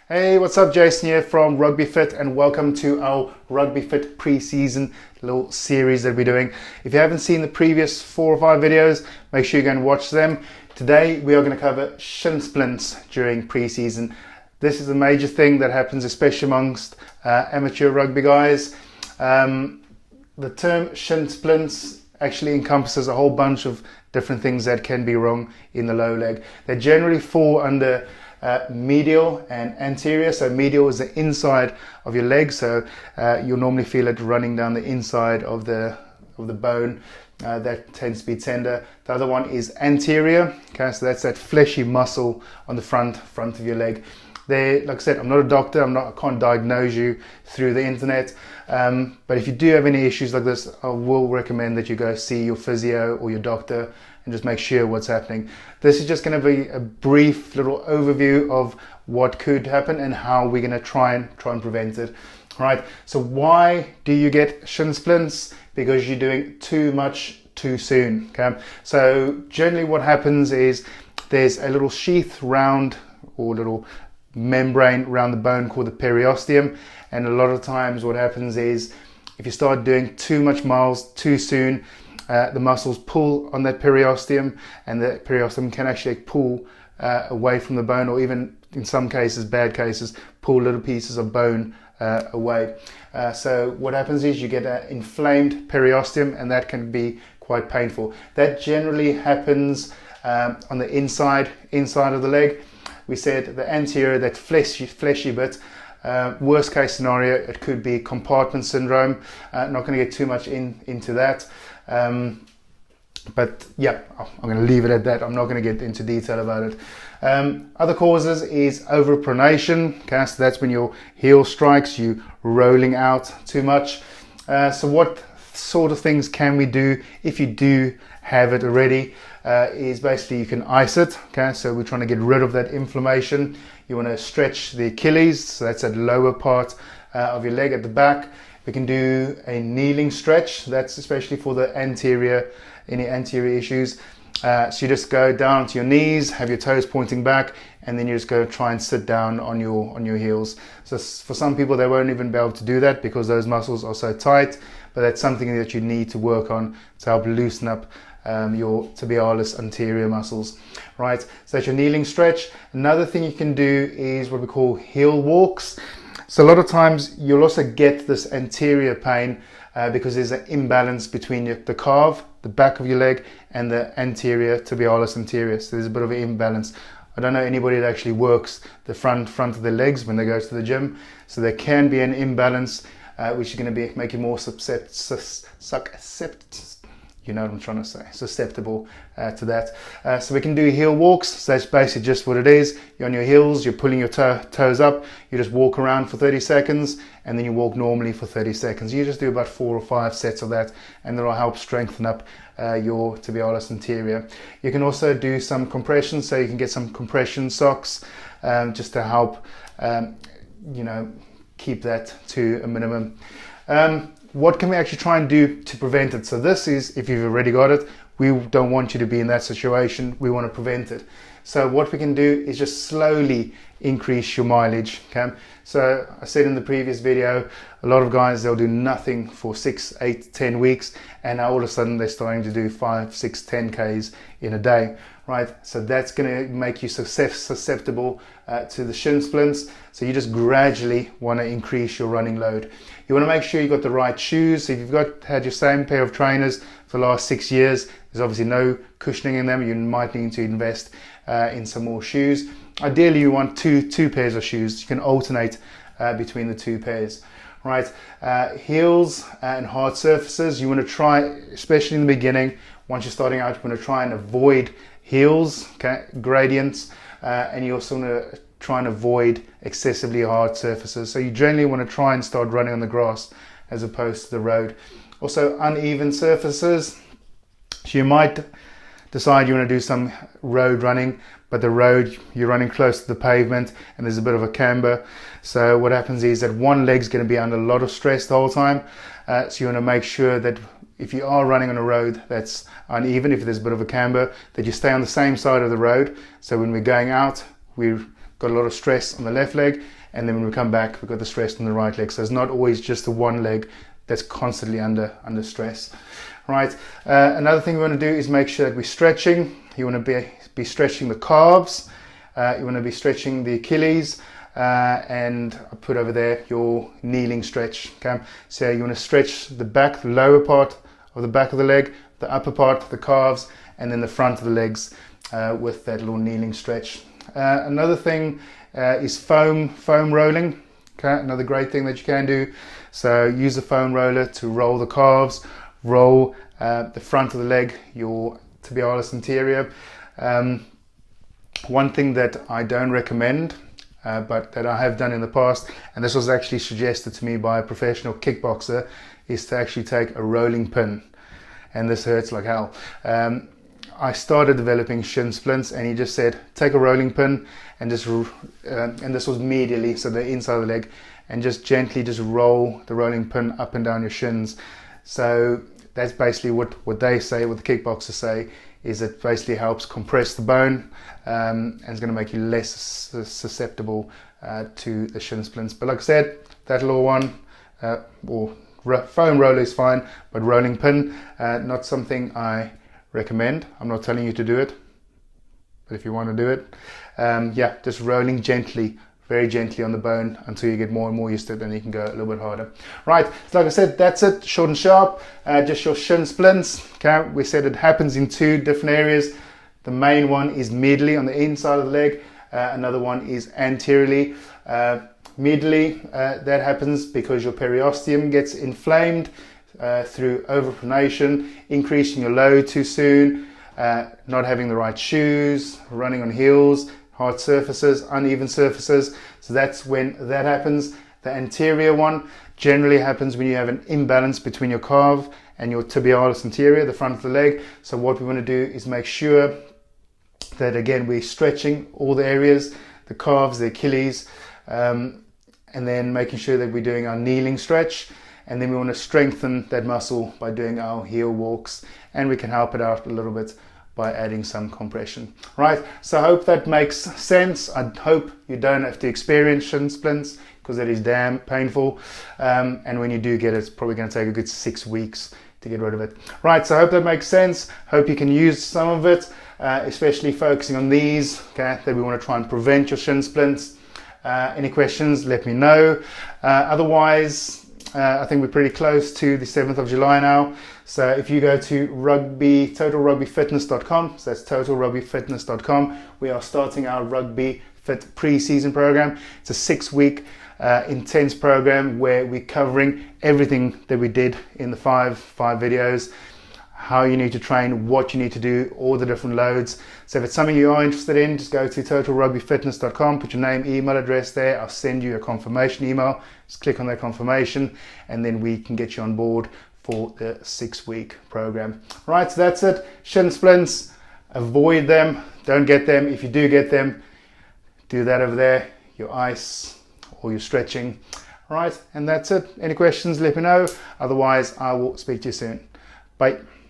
Hey, what's up? Jason here from Rugby Fit, and welcome to our Rugby Fit Preseason little series that we're doing. If you haven't seen the previous 4 or 5 videos, make sure you go and watch them. Today we are going to cover shin splints during preseason. This is a major thing that happens especially amongst amateur rugby guys. The term shin splints actually encompasses a whole bunch of different things that can be wrong in the low leg. They generally fall under medial and anterior. So medial is the inside of your leg, so you'll normally feel it running down the inside of the bone. That tends to be tender. The other one is anterior. Okay, so that's that fleshy muscle on the front of your leg. Like I said, I'm not a doctor. I can't diagnose you through the internet. But if you do have any issues like this, I will recommend that you go see your physio or your doctor and just make sure what's happening. This is just going to be a brief little overview of what could happen and how we're going to try and prevent it. All right. So why do you get shin splints? Because you're doing too much too soon. Okay. So generally, what happens is there's a little sheath round or little membrane around the bone called the periosteum, and a lot of times what happens is if you start doing too much miles too soon, the muscles pull on that periosteum, and the periosteum can actually pull away from the bone, or even in some cases, bad cases, pull little pieces of bone away. So what happens is you get an inflamed periosteum, and that can be quite painful. That generally happens on the inside of the leg. We said the anterior, that fleshy bit. Worst case scenario, it could be compartment syndrome. Not going to get too much into that. But yeah, I'm going to leave it at that. I'm not going to get into detail about it. Other causes is overpronation. Okay, so that's when your heel strikes, you rolling out too much. So what sort of things can we do if you do have it already? Is basically you can ice it. Okay, so we're trying to get rid of that inflammation. You want to stretch the Achilles, so that's that lower part of your leg at the back. We can do a kneeling stretch. That's especially for the anterior, any anterior issues. So you just go down to your knees, have your toes pointing back, and then you just go try and sit down on your heels. So for some people, they won't even be able to do that because those muscles are so tight. But that's something that you need to work on to help loosen up your tibialis anterior muscles, right? So that's your kneeling stretch. Another thing you can do is what we call heel walks. So a lot of times you'll also get this anterior pain because there's an imbalance between the calf, the back of your leg, and the anterior tibialis anterior. So there's a bit of an imbalance. I don't know anybody that actually works the front of their legs when they go to the gym. So there can be an imbalance which is going to be making more you know what I'm trying to say, susceptible to that. So we can do heel walks. So that's basically just what it is. You're on your heels, you're pulling your toes up, you just walk around for 30 seconds, and then you walk normally for 30 seconds. You just do about 4 or 5 sets of that, and that'll help strengthen up your tibialis anterior. You can also do some compression, so you can get some compression socks just to help keep that to a minimum. What can we actually try and do to prevent it? So this is, if you've already got it, we don't want you to be in that situation. We want to prevent it. So what we can do is just slowly increase your mileage. Okay? So I said in the previous video, a lot of guys, they'll do nothing for 6, 8, 10 weeks, and now all of a sudden they're starting to do 5, 6, 10 Ks in a day, right? So that's going to make you susceptible to the shin splints. So you just gradually want to increase your running load. You want to make sure you've got the right shoes. So if you've had your same pair of trainers for the last 6 years, there's obviously no cushioning in them. You might need to invest in some more shoes. Ideally, you want two pairs of shoes. You can alternate between the 2 pairs. Right, heels and hard surfaces. You want to try, especially in the beginning, once you're starting out, you want to try and avoid heels, okay, gradients, and you also want to try and avoid excessively hard surfaces. So you generally want to try and start running on the grass as opposed to the road. Also, uneven surfaces. So you might decide you want to do some road running, but the road, you're running close to the pavement and there's a bit of a camber. So what happens is that one leg's going to be under a lot of stress the whole time. So you want to make sure that if you are running on a road that's uneven, if there's a bit of a camber, that you stay on the same side of the road. So when we're going out, we've got a lot of stress on the left leg, and then when we come back, we've got the stress on the right leg. So it's not always just the one leg that's constantly under stress. Right. Another thing we want to do is make sure that we're stretching. You want to be stretching the calves. You want to be stretching the Achilles. And I put over there your kneeling stretch. Okay. So you want to stretch the back, the lower part of the back of the leg, the upper part, the calves, and then the front of the legs with that little kneeling stretch. Another thing is foam rolling. Okay, another great thing that you can do. So use a foam roller to roll the calves, roll the front of the leg, your tibialis anterior. One thing that I don't recommend, but that I have done in the past, and this was actually suggested to me by a professional kickboxer, is to actually take a rolling pin. And this hurts like hell. I started developing shin splints, and he just said, take a rolling pin and just, and this was medially, so the inside of the leg, and just gently just roll the rolling pin up and down your shins. So that's basically what they say, what the kickboxers say, is it basically helps compress the bone, and it's going to make you less susceptible to the shin splints. But like I said, that little one, or foam roller is fine, but rolling pin, not something I recommend. I'm not telling you to do it, but if you want to do it, yeah, just rolling gently, very gently on the bone until you get more and more used to it, and you can go a little bit harder. Right, so like I said, that's it, short and sharp, just your shin splints. Okay, we said it happens in two different areas. The main one is medially on the inside of the leg, another one is anteriorly. Medially, that happens because your periosteum gets inflamed through overpronation, increasing your load too soon, not having the right shoes, running on heels, hard surfaces, uneven surfaces. So that's when that happens. The anterior one generally happens when you have an imbalance between your calf and your tibialis anterior, the front of the leg. So what we want to do is make sure that, again, we're stretching all the areas, the calves, the Achilles, and then making sure that we're doing our kneeling stretch. And then we want to strengthen that muscle by doing our heel walks, and we can help it out a little bit by adding some compression. Right, so I hope that makes sense. I hope you don't have to experience shin splints, because that is damn painful, and when you do get it, it's probably going to take a good 6 weeks to get rid of it. Right, so I hope that makes sense. Hope you can use some of it, especially focusing on these, okay, that we want to try and prevent your shin splints. Any questions, let me know. Otherwise, I think we're pretty close to the 7th of July now. So if you go to totalrugbyfitness.com, so that's totalrugbyfitness.com, we are starting our Rugby Fit Preseason program. It's a 6-week intense program where we're covering everything that we did in the five videos. How you need to train, what you need to do, all the different loads. So if it's something you are interested in, just go to totalrugbyfitness.com, put your name, email address there. I'll send you a confirmation email. Just click on that confirmation, and then we can get you on board for the 6-week program. Right, so that's it. Shin splints, avoid them, don't get them. If you do get them, do that over there, your ice or your stretching. Right, and that's it. Any questions, let me know. Otherwise, I will speak to you soon. Bye.